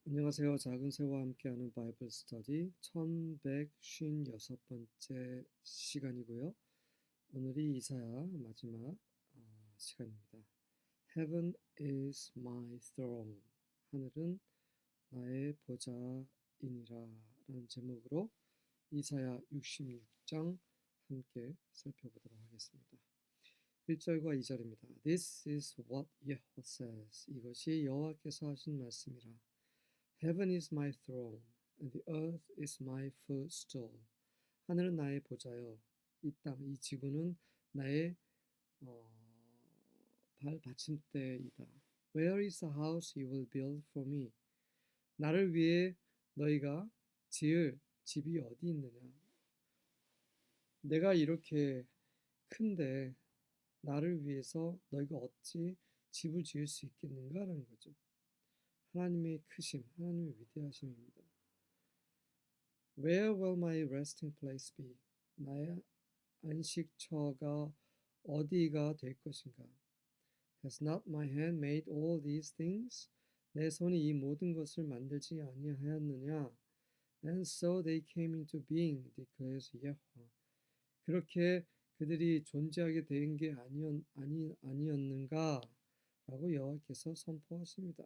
안녕하세요. 작은 새와 함께하는 바이블 스터디 1156번째 시간이고요. 오늘이 이사야 마지막 시간입니다. Heaven is my throne. 하늘은 나의 보좌이니라 라는 제목으로 이사야 66장 함께 살펴보도록 하겠습니다. 1절과 2절입니다. This is what Yahweh says. 이것이 여호와께서 하신 말씀이라. Heaven is my throne, and the earth is my footstool. 하늘은 나의 보좌요, 이 땅, 이 지구는 나의 발 받침대이다. Where is the house you will build for me? 나를 위해 너희가 지을 집이 어디 있느냐? 내가 이렇게 큰데 나를 위해서 너희가 어찌 집을 지을 수 있겠는가라는 거죠. 하나님의 크심, 하나님의 위대하심입니다. Where will my resting place be? 나의 안식처가 어디가 될 것인가? Has not my hand made all these things? 내 손이 이 모든 것을 만들지 아니하였느냐? And so they came into being, declares Yahweh. 그렇게 그들이 존재하게 된 게 아니었는가? 라고 여호와께서 선포하십니다.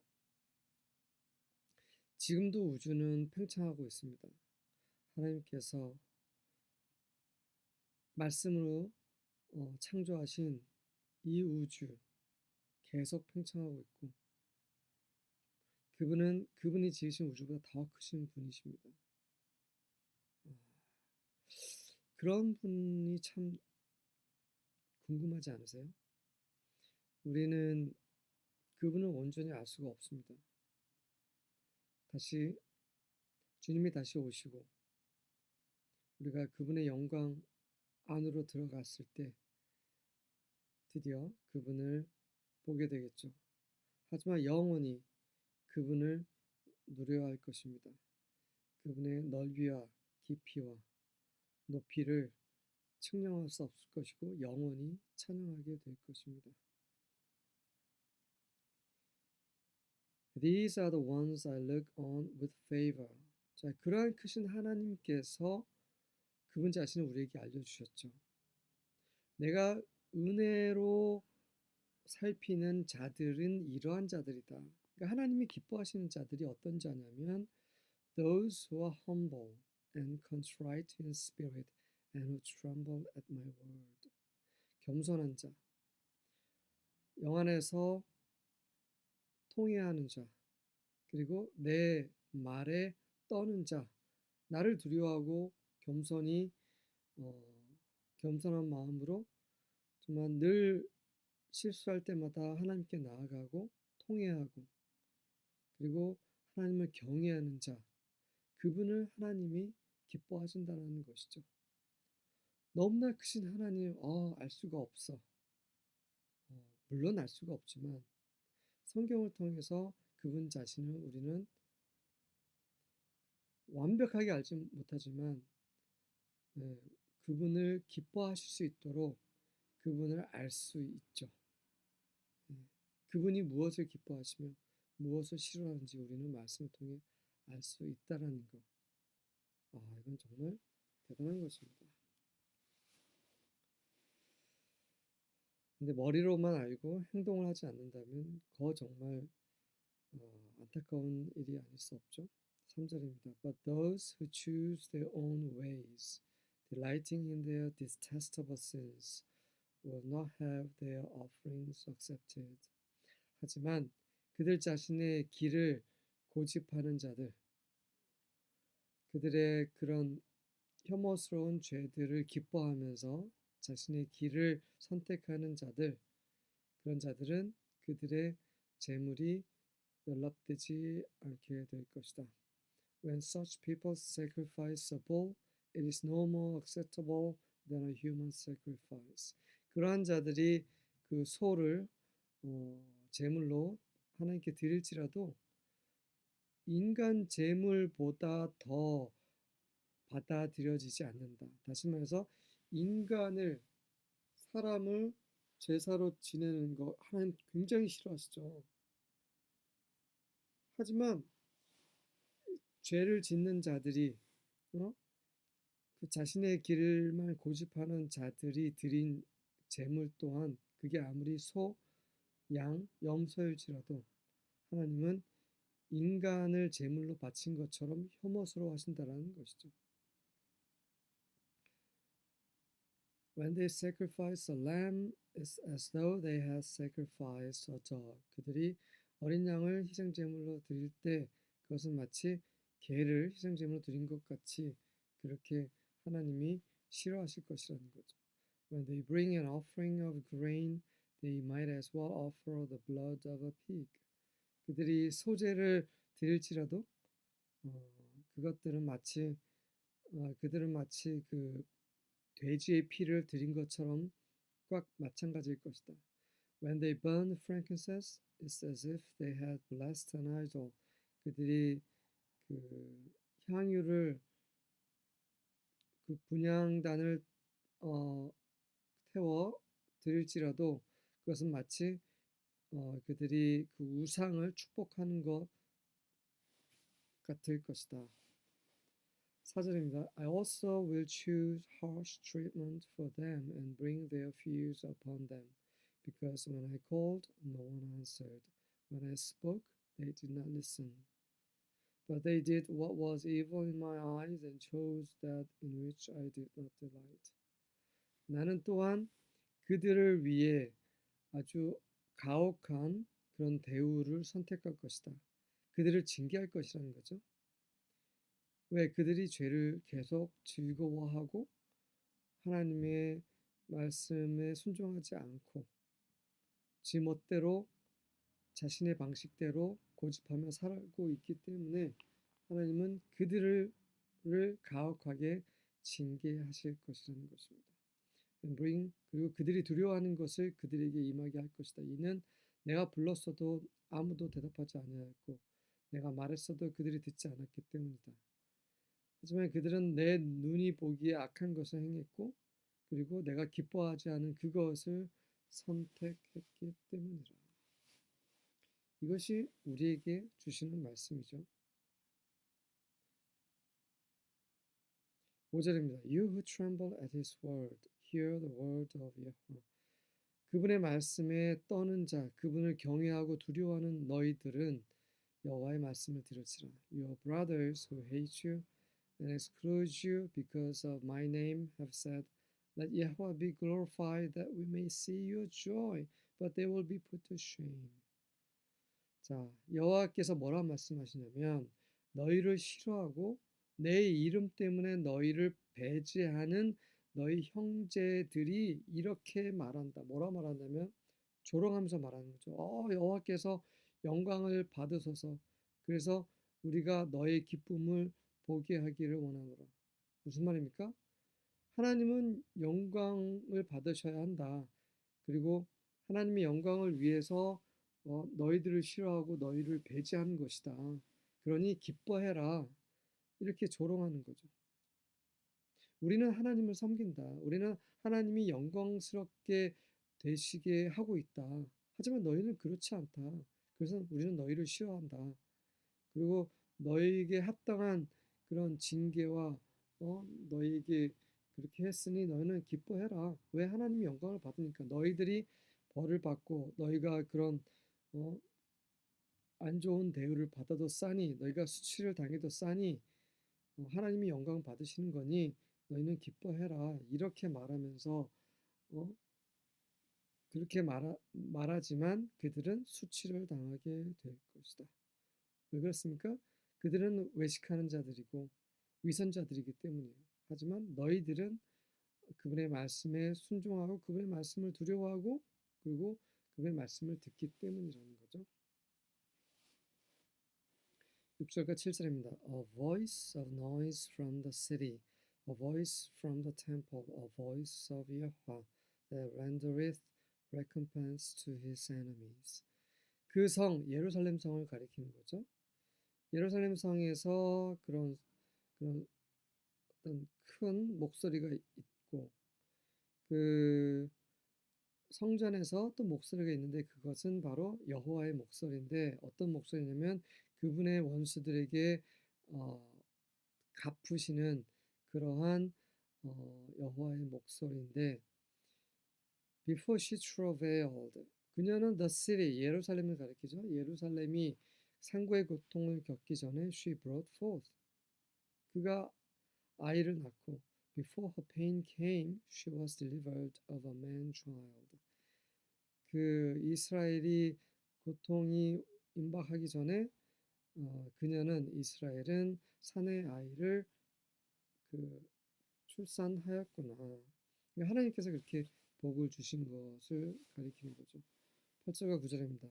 지금도 우주는 팽창하고 있습니다. 하나님께서 말씀으로 창조하신 이 우주 계속 팽창하고 있고 그분이 지으신 우주보다 더 크신 분이십니다. 그런 분이 참 궁금하지 않으세요? 우리는 그분을 온전히 알 수가 없습니다. 주님이 다시 오시고 우리가 그분의 영광 안으로 들어갔을 때 드디어 그분을 보게 되겠죠. 하지만 영원히 그분을 누려야 할 것입니다. 그분의 넓이와 깊이와 높이를 측량할 수 없을 것이고 영원히 찬양하게 될 것입니다. These are the ones I look on with favor. 자, 그러한 크신 하나님께서 그분 자신을 우리에게 알려주셨죠. 내가 은혜로 살피는 자들은 이러한 자들이다. 그러니까 하나님이 기뻐하시는 자들이 어떤 자냐면 Those who are humble and contrite in spirit and who tremble at my word. 겸손한 자, 영 안에서 통회하는 자, 그리고 내 말에 떠는 자, 나를 두려워하고 겸손한 마음으로 정말 늘 실수할 때마다 하나님께 나아가고 통회하고 그리고 하나님을 경외하는 자, 그분을 하나님이 기뻐하신다는 것이죠. 너무나 크신 하나님, 알 수가 없어. 물론 알 수가 없지만 성경을 통해서 그분 자신을 우리는 완벽하게 알지 못하지만 그분을 기뻐하실 수 있도록 그분을 알 수 있죠. 그분이 무엇을 기뻐하시며 무엇을 싫어하는지 우리는 말씀을 통해 알 수 있다라는 것. 이건 정말 대단한 것입니다. 근데 머리로만 알고 행동을 하지 않는다면 정말 안타까운 일이 아닐 수 없죠. 3절입니다. But those who choose their own ways, delighting in their detestable sins, will not have their offerings accepted. 하지만 그들 자신의 길을 고집하는 자들, 그들의 그런 혐오스러운 죄들을 기뻐하면서 자신의 길을 선택하는 자들, 그런 자들은 그들의 재물이 연락되지 않게 될 것이다. When such people sacrifice a bull, it is no more acceptable than a human sacrifice. 그러한 자들이 그 소를 제물로 하나님께 드릴지라도 인간 제물보다 더 받아들여지지 않는다. 다시 말해서 사람을 제사로 지내는 거 하나님 굉장히 싫어하시죠. 하지만 죄를 짓는 자들이 어? 그 자신의 길만 고집하는 자들이 드린 제물 또한 그게 아무리 소, 양, 염소일지라도 하나님은 인간을 제물로 바친 것처럼 혐오스러워 하신다라는 것이죠. When they sacrifice a lamb, it's as though they had sacrificed a dog. 그들이 어린 양을 희생 제물로 드릴 때 그것은 마치 개를 희생 제물로 드린 것 같이 그렇게 하나님이 싫어하실 것이라는 거죠. When they bring an offering of grain, they might as well offer the blood of a pig. 그들이 소제를 드릴지라도 그들은 마치 그 돼지의 피를 드린 것처럼 꽉 마찬가지일 것이다. When they burn frankincense, it's as if they had blessed an idol. 그들이 그 향유를 그 분향단을 태워 드릴지라도 그것은 마치 그들이 그 우상을 축복하는 것 같을 것이다. 4절입니다. I also will choose harsh treatment for them and bring their fears upon them. Because when I called, no one answered. When I spoke, they did not listen. But they did what was evil in my eyes and chose that in which I did not delight. 나는 또한 그들을 위해 아주 가혹한 그런 대우를 선택할 것이다. 그들을 징계할 것이라는 거죠. 왜 그들이 죄를 계속 즐거워하고 하나님의 말씀에 순종하지 않고 지 멋대로 자신의 방식대로 고집하며 살고 있기 때문에 하나님은 그들을 가혹하게 징계하실 것이라는 것입니다. 그리고 그들이 두려워하는 것을 그들에게 임하게 할 것이다. 이는 내가 불렀어도 아무도 대답하지 아니하였고 내가 말했어도 그들이 듣지 않았기 때문이다. 하지만 그들은 내 눈이 보기에 악한 것을 행했고 그리고 내가 기뻐하지 않은 그것을 선택했기 때문이라. 이것이 우리에게 주시는 말씀이죠. 5절입니다. You who tremble at his word, hear the word of Yahweh. 그분의 말씀에 떠는 자, 그분을 경외하고 두려워하는 너희들은 여호와의 말씀을 들으시라. Your brothers who hate you and exclude you because of my name have said, Let Yahweh be glorified that we may see your joy, but they will be put to shame. 자, 여호와께서 뭐라 말씀하시냐면 너희를 싫어하고 내 이름 때문에 너희를 배제하는 너희 형제들이 이렇게 말한다. 뭐라 말한다면 조롱하면서 말하는 거죠. 여호와께서 영광을 받으소서. 그래서 우리가 너의 기쁨을 보게 하기를 원하노라. 무슨 말입니까? 하나님은 영광을 받으셔야 한다. 그리고 하나님의 영광을 위해서 너희들을 싫어하고 너희를 배제하는 것이다. 그러니 기뻐해라. 이렇게 조롱하는 거죠. 우리는 하나님을 섬긴다. 우리는 하나님이 영광스럽게 되시게 하고 있다. 하지만 너희는 그렇지 않다. 그래서 우리는 너희를 싫어한다. 그리고 너희에게 합당한 그런 징계와 너희에게 그렇게 했으니 너희는 기뻐해라. 왜? 하나님이 영광을 받으니까. 너희들이 벌을 받고 너희가 그런 안 좋은 대우를 받아도 싸니 너희가 수치를 당해도 싸니 하나님이 영광 받으시는 거니 너희는 기뻐해라. 이렇게 말하면서 그렇게 말하지만 그들은 수치를 당하게 될 것이다. 왜 그렇습니까? 그들은 외식하는 자들이고 위선자들이기 때문이에요. 하지만 너희들은 그분의 말씀에 순종하고 그분의 말씀을 두려워하고 그리고 그분의 말씀을 듣기 때문이라는 거죠. 6절과 7절입니다. A voice of noise from the city, a voice from the temple, a voice of Yahweh that rendereth recompense to his enemies. 그 성, 예루살렘 성을 가리키는 거죠. 예루살렘 성에서 그런 어떤 큰 목소리가 있고 그 성전에서 또 목소리가 있는데 그것은 바로 여호와의 목소리인데 어떤 목소리냐면 그분의 원수들에게 어, 갚으시는 그러한 여호와의 목소리인데 Before she travailed 그녀는 the city 예루살렘을 가리키죠. 예루살렘이 상고의 고통을 겪기 전에 she brought forth 그가 아이를 낳고 Before her pain came she was delivered of a man child 그 이스라엘이 고통이 임박하기 전에 그녀는 이스라엘은 사내 아이를 그 출산하였구나. 그러니까 하나님께서 그렇게 복을 주신 것을 가리키는 거죠. 8절과 9절입니다.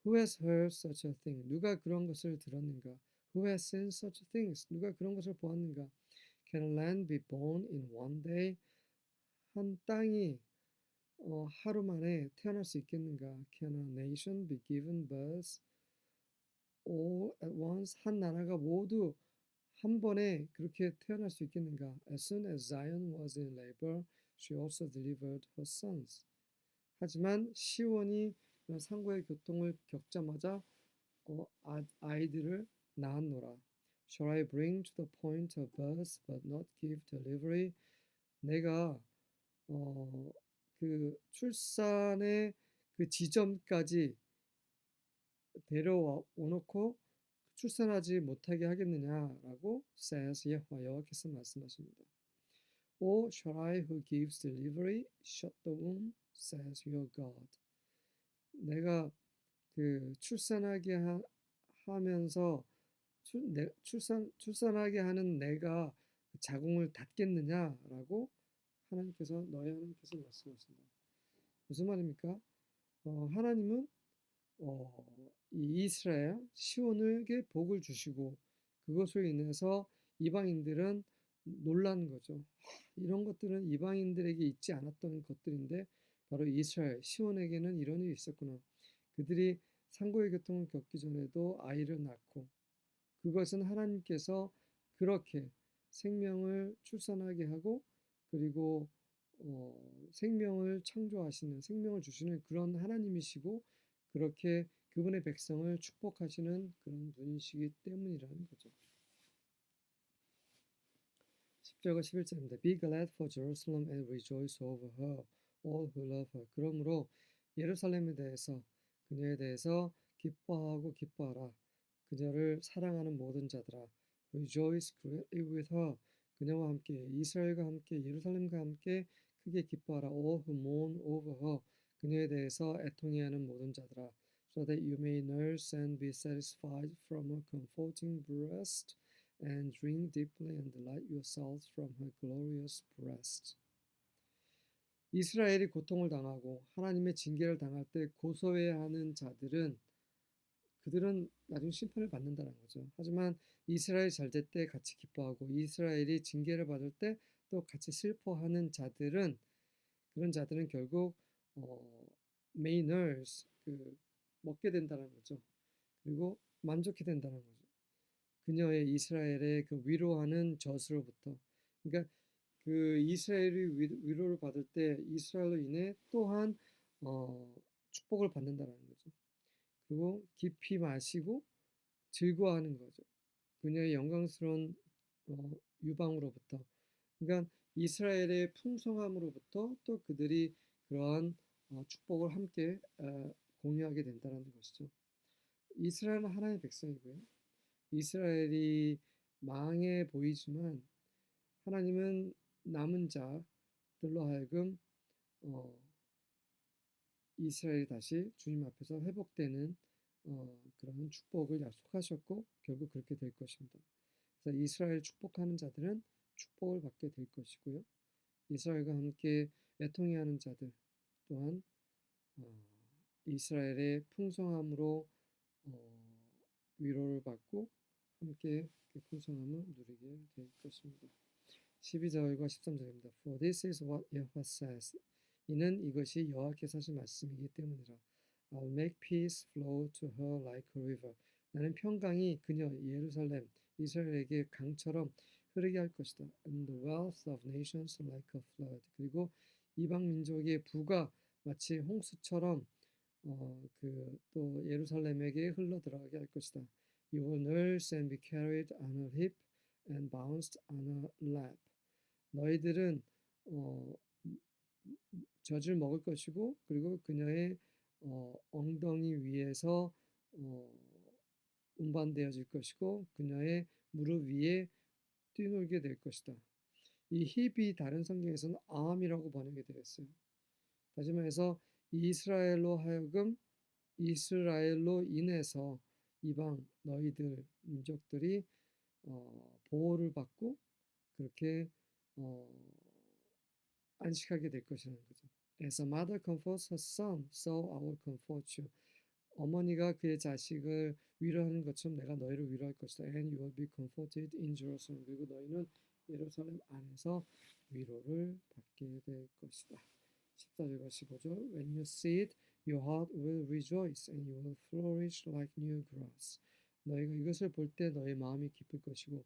Who has heard such a thing? 누가 그런 것을 들었는가? Who has seen such things? 누가 그런 것을 보았는가? Can a land be born in one day? 한 땅이 하루 만에 태어날 수 있겠는가? Can a nation be given birth all at once? 한 나라가 모두 한 번에 그렇게 태어날 수 있겠는가? As soon as Zion was in labor, she also delivered her sons. 하지만 시온이 상고의 고통을 겪자마자 아이들을 낳았노라. Shall I bring to the point of birth but not give delivery? 내가 그 출산의 그 지점까지 데려와 놓고 출산하지 못하게 하겠느냐라고 says 여호와께서 말씀하십니다. Or shall I who gives delivery shut the womb says your God. 내가 그 출산하게 하면서 출산하게 하는 내가 자궁을 닫겠느냐라고 너희 하나님께서 말씀하신다. 무슨 말입니까? 하나님은 이 이스라엘 시온에게 복을 주시고 그것으로 인해서 이방인들은 놀란 거죠. 이런 것들은 이방인들에게 있지 않았던 것들인데 바로 이스라엘 시온에게는 이런 일이 있었구나. 그들이 상고의 고통을 겪기 전에도 아이를 낳고 그것은 하나님께서 그렇게 생명을 출산하게 하고 그리고 생명을 창조하시는 생명을 주시는 그런 하나님이시고 그렇게 그분의 백성을 축복하시는 그런 분이시기 때문이라는 거죠. 10절과 11절입니다. Be glad for Jerusalem and rejoice over her, all who love her. 그러므로 예루살렘에 대해서 그녀에 대해서 기뻐하고 기뻐하라. 그녀를 사랑하는 모든 자들아. Rejoice greatly with her. 그녀와 함께 이스라엘과 함께 예루살렘과 함께 크게 기뻐하라. All who mourn over her. 그녀에 대해서 애통해하는 모든 자들아. So that you may nurse and be satisfied from her comforting breast. And drink deeply and delight yourselves from her glorious breast. 이스라엘이 고통을 당하고 하나님의 징계를 당할 때 고소해하는 자들은 그들은 나중 심판을 받는다는 거죠. 하지만 이스라엘이 잘 될 때 같이 기뻐하고 이스라엘이 징계를 받을 때 또 같이 슬퍼하는 자들은 그런 자들은 결국 mainers 먹게 된다는 거죠. 그리고 만족해 된다는 거죠. 그녀의 이스라엘의 그 위로하는 젖으로부터 그러니까 그 이스라엘이 위로를 받을 때 이스라엘로 인해 또한 축복을 받는다는 거죠. 그리고 깊이 마시고 즐거워하는 거죠. 그녀의 영광스러운 유방으로부터 그러니까 이스라엘의 풍성함으로부터 또 그들이 그러한 축복을 함께 공유하게 된다는 것이죠. 이스라엘은 하나님의 백성이고요. 이스라엘이 망해 보이지만 하나님은 남은 자들로 하여금 이스라엘이 다시 주님 앞에서 회복되는 그런 축복을 약속하셨고 결국 그렇게 될 것입니다. 그래서 이스라엘 축복하는 자들은 축복을 받게 될 것이고요. 이스라엘과 함께 애통해하는 자들 또한 이스라엘의 풍성함으로 위로를 받고 함께 그 풍성함을 누리게 될 것입니다. 12절과 13절입니다. For this is what Yahweh says. 이는 이것이 여호와께서 하신 말씀이기 때문이라. I'll make peace flow to her like a river. 나는 평강이 그녀 예루살렘 이스라엘에게 강처럼 흐르게 할 것이다. And the wealth of nations like a flood. 그리고 이방 민족의 부가 마치 홍수처럼 또 예루살렘에게 흘러 들어가게 할 것이다. You will nurse and be carried on a hip and bounced on a lap. 너희들은 어, 젖을 먹을 것이고 그리고 그녀의 엉덩이 위에서 어, 운반되어질 것이고 그녀의 무릎 위에 뛰놀게 될 것이다. 이 힙이 다른 성경에서는 arm이라고 번역이 되었어요. 다시 말해서 이스라엘로 인해서 이방 너희들 민족들이 보호를 받고 그렇게 어, 안식하게 될 것이라는 거죠. As a mother comforts her son, so I will comfort you. 어머니가 그의 자식을 위로하는 것처럼 내가 너희를 위로할 것이다. And you will be comforted in Jerusalem. 그리고 너희는 예루살렘 안에서 위로를 받게 될 것이다. 14절과 15절 When you see it, your heart will rejoice and you will flourish like new grass. 너희가 이것을 볼 때 너희 마음이 기쁠 것이고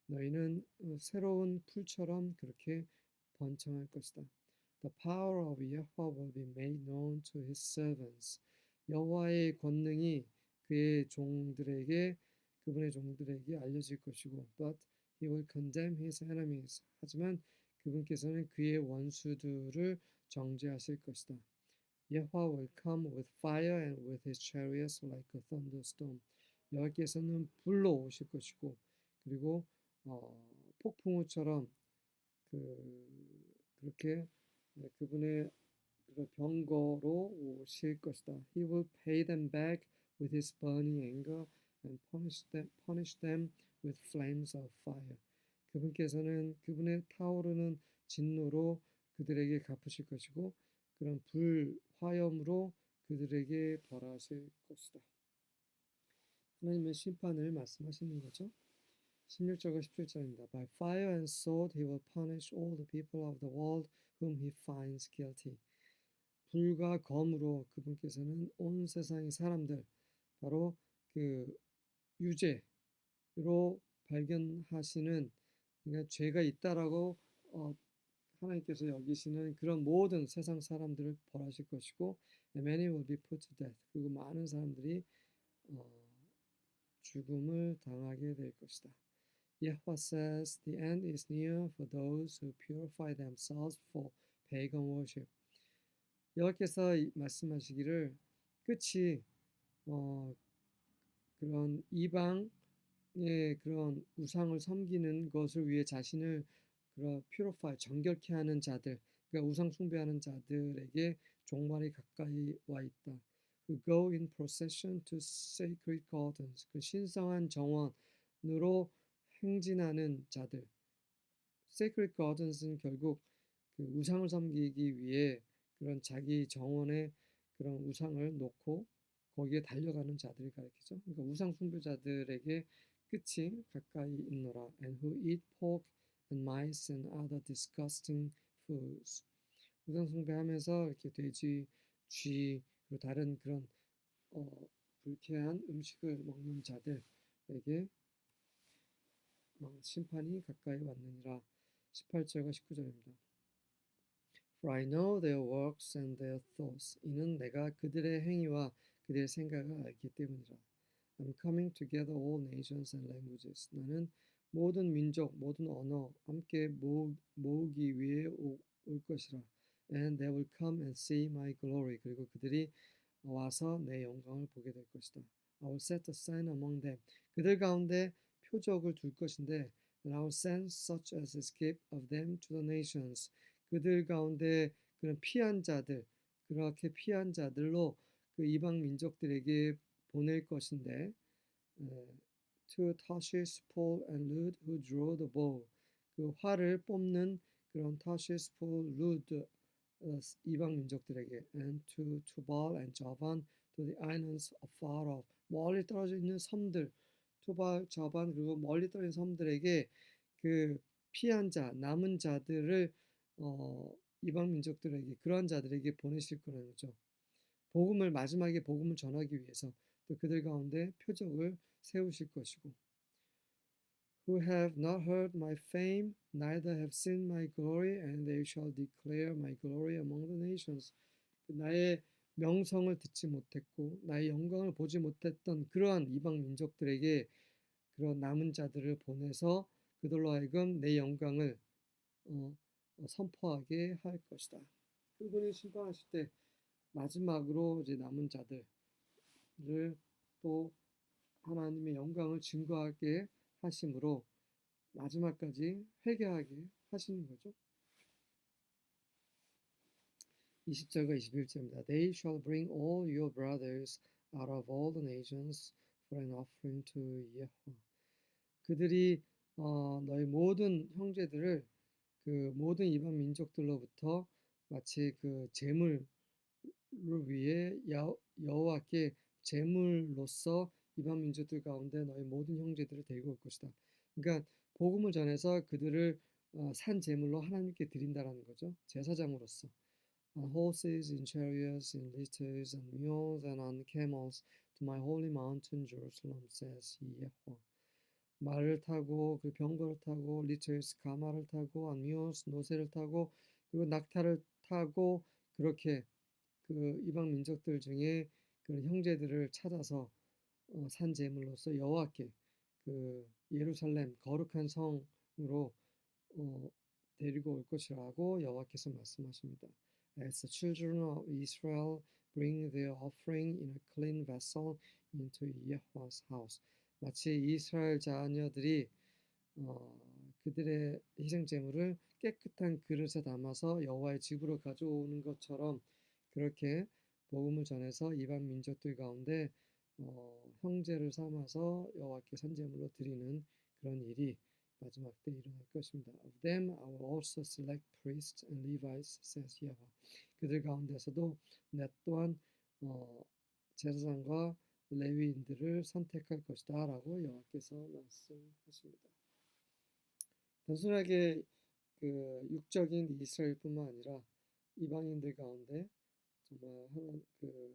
너희는 새로운 풀처럼 그렇게 번창할 것이다. The power of Yahweh will be made known to his servants. 여호와의 권능이 그분의 종들에게 알려질 것이고, but he will condemn his enemies. 하지만 그분께서는 그의 원수들을 정죄하실 것이다. Yahweh will come with fire and with his chariots like a thunderstorm. 여호와께서는 불로 오실 것이고, 그리고 폭풍우처럼 그렇게 그분의 병거로 오실 것이다. He will pay them back with his burning anger and punish them with flames of fire. 그분께서는 그분의 타오르는 진노로 그들에게 갚으실 것이고 그런 불화염으로 그들에게 벌하실 것이다. 하나님의 심판을 말씀하시는 거죠. 16절과 17절입니다. By fire and sword he will punish all the people of the world whom he finds guilty. 불과 검으로 그분께서는 온 세상의 사람들 바로 그 유죄로 발견하시는 그러니까 죄가 있다라고 하나님께서 여기시는 그런 모든 세상 사람들을 벌하실 것이고 many will be put to death. 그리고 많은 사람들이 죽음을 당하게 될 것이다. Yahweh says the end is near for those who purify themselves for pagan worship. 여호와께서 말씀하시기를 끝이 그런 이방의 그런 우상을 섬기는 것을 위해 자신을 그런 purify 정결케 하는 자들, 그러니까 우상 숭배하는 자들에게 종말이 가까이 와 있다. Who go in procession to sacred gardens, 그 신성한 정원으로 행진하는 자들. Sacred gardens는 결국 그 우상을 섬기기 위해 그런 자기 정원에 그런 우상을 놓고 거기에 달려가는 자들을 가리키죠. 그러니까 우상 숭배자들에게 끝이 가까이 있노라. And who eat pork and mice and other disgusting foods. 우상 숭배하면서 이렇게 돼지, 쥐 그리고 다른 그런 불쾌한 음식을 먹는 자들에게 심판이 가까이 왔느니라. 18절과 19절입니다. For I know their works and their thoughts. 이는 내가 그들의 행위와 그들의 생각을 알기 때문이라. I'm coming together all nations and languages. 나는 모든 민족, 모든 언어 함께 모으기 위해 올 것이라. And they will come and see my glory. 그리고 그들이 와서 내 영광을 보게 될 것이다. I will set a sign among them. 그들 가운데 표적을 둘 것인데 and I will send such as escape of them to the nations. 그들 가운데 그런 피한 자들, 그렇게 피한 자들로 그 이방 민족들에게 보낼 것인데 to Tarshish, Paul and Lud who draw the bow. 그 활을 뽑는 그런 Tarshish, Paul, Lud 이방 민족들에게 and to Tubal and Javan to the islands afar off. 멀리 떨어져 있는 섬들 투발, 자반 그리고 멀리 떨어진 섬들에게 그 피한 자, 남은 자들을 이방 민족들에게 그러한 자들에게 보내실 거라는 거죠. 마지막에 복음을 전하기 위해서 또 그들 가운데 표적을 세우실 것이고 Who have not heard my fame, neither have seen my glory, and they shall declare my glory among the nations. 나의 명성을 듣지 못했고 나의 영광을 보지 못했던 그러한 이방 민족들에게 그런 남은 자들을 보내서 그들로 하여금 내 영광을 어, 선포하게 할 것이다. 그분이 심판하실 때 마지막으로 이제 남은 자들을 또 하나님의 영광을 증거하게 하심으로 마지막까지 회개하게 하시는 거죠. 20절과 21절입니다. They shall bring all your brothers out of all the nations for an offering to Yahweh. 그들이 너희 모든 형제들을 그 모든 이방 민족들로부터 마치 그 제물을 위해 여호와께 제물로서 이방 민족들 가운데 너희 모든 형제들을 데리고 올 것이다. 그러니까 복음을 전해서 그들을 산 제물로 하나님께 드린다라는 거죠. 제사장으로서. On horses, in chariots, in litters, and mules, and on camels, to my holy mountain Jerusalem, says Yahweh. 말을 타고 그 병거를 타고 리처스 가마를 타고 on mules 노새를 타고 그리고 낙타를 타고 그렇게 그 이방 민족들 중에 그 형제들을 찾아서 산 제물로서 여호와께 그 예루살렘 거룩한 성으로 어, 데리고 올 것이라고 여호와께서 말씀하십니다. As the children of Israel bring their offering in a clean vessel into Yahweh's house. 마치 이스라엘 자녀들이 그들의 희생 제물을 깨끗한 그릇에 담아서 여호와의 집으로 가져오는 것처럼 그렇게 복음을 전해서 이방 민족들 가운데 형제를 삼아서 여호와께 산제물로 드리는 그런 일이 마지막 때 일어날 것입니다. Of them I will also select priests and Levites, says Yahweh. 그들 가운데서도 내 또한 제사장과 레위인들을 선택할 것이다라고 여호와께서 말씀하십니다. 단순하게 그 육적인 이스라엘뿐만 아니라 이방인들 가운데 정말 그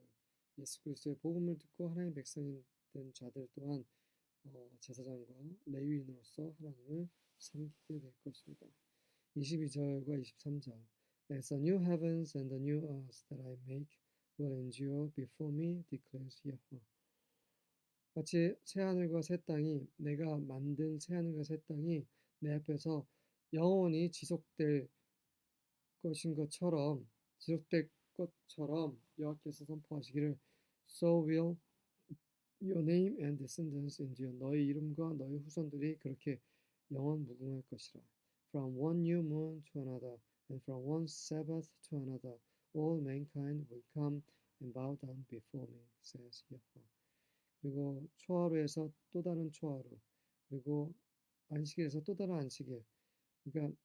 예수 그리스도의 복음을 듣고 하나님의 백성이 된 자들 또한 제사장과 레위인으로서 하나님을 섬기게 될 것입니다. 22절과 23절 As the new heavens and the new earth that I make will endure before me, declares Yahweh. 마치 새하늘과 새 땅이 내가 만든 새하늘과 새 땅이 내 앞에서 영원히 지속될 것처럼 여호와께서 선포하시기를 So will your name and descendants endure. 너희 이름과 너희 후손들이 그렇게 영원 무궁할 것이라. From one new moon to another, and from one Sabbath to another, all mankind will come and bow down before me, says Yahweh. 그리고 초하루에서 또 다른 초하루, 그리고 안식일에서 또 다른 안식일. 그러니까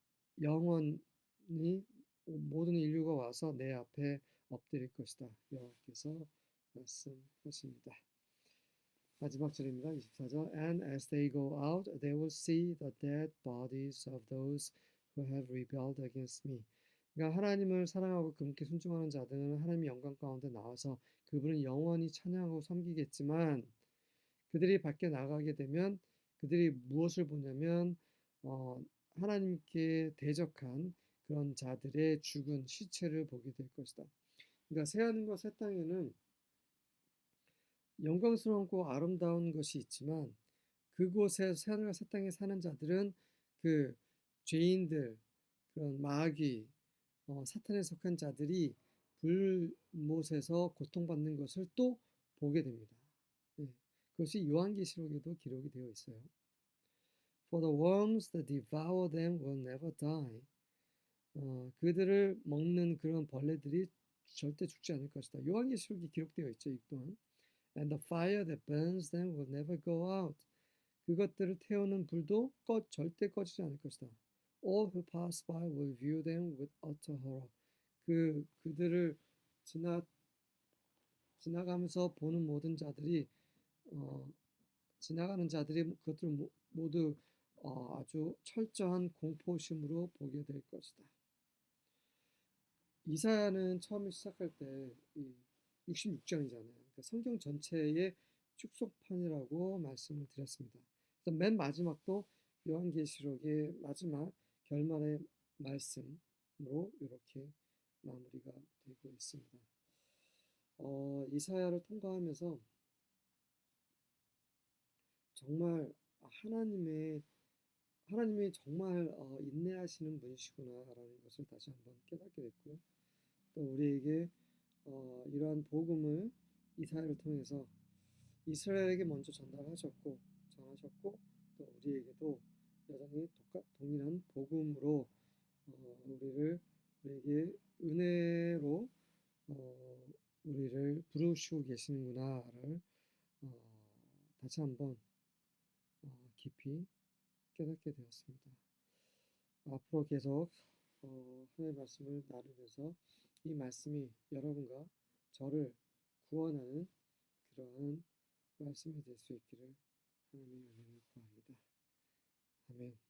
영원히 모든 인류가 와서 내 앞에 엎드릴 것이다. 여호와께서 말씀하십니다. 마지막 절입니다. 24절 And as they go out, they will see the dead bodies of those who have rebelled against me. 그러니까 하나님을 사랑하고 그분께 순종하는 자들은 하나님의 영광 가운데 나와서 그분을 영원히 찬양하고 섬기겠지만 그들이 밖에 나가게 되면 그들이 무엇을 보냐면 하나님께 대적한 그런 자들의 죽은 시체를 보게 될 것이다. 그러니까 새하늘과 새 땅에는 영광스럽고 아름다운 것이 있지만 그곳에 새하늘과 새 땅에 사는 자들은 그 죄인들, 그런 마귀, 사탄에 속한 자들이 불못에서 고통받는 것을 또 보게 됩니다. 네, 그것이 요한계시록에도 기록이 되어 있어요. For the worms that devour them will never die. 그들을 먹는 그런 벌레들이 절대 죽지 않을 것이다. 요한계시록이 기록되어 있죠, 이 또한. And the fire that burns them will never go out. 그것들을 태우는 불도 절대 꺼지지 않을 것이다. All who pass by will view them with utter horror. 그들을 지나가면서 보는 모든 자들이 지나가는 자들이 그것들을 모두 아주 철저한 공포심으로 보게 될 것이다. 이사야는 처음에 시작할 때 66장이잖아요. 그러니까 성경 전체의 축소판이라고 말씀을 드렸습니다. 그래서 맨 마지막도 요한계시록의 마지막 결말의 말씀으로 이렇게 마무리가 되고 있습니다. 이사야를 통과하면서 정말 하나님이 정말 인내하시는 분이시구나라는 것을 다시 한번 깨닫게 됐고요. 또 우리에게 이러한 복음을 이사야를 통해서 이스라엘에게 먼저 전하셨고 또 우리에게도 여전히 동일한 복음으로 우리에게 은혜로 우리를 부르시고 계시는구나를 어, 다시 한번 깊이 깨닫게 되었습니다. 앞으로 계속 하나님의 말씀을 나누면서 이 말씀이 여러분과 저를 구원하는 그러한 말씀이 될 수 있기를 하나님의 은혜를 구합니다. 아멘.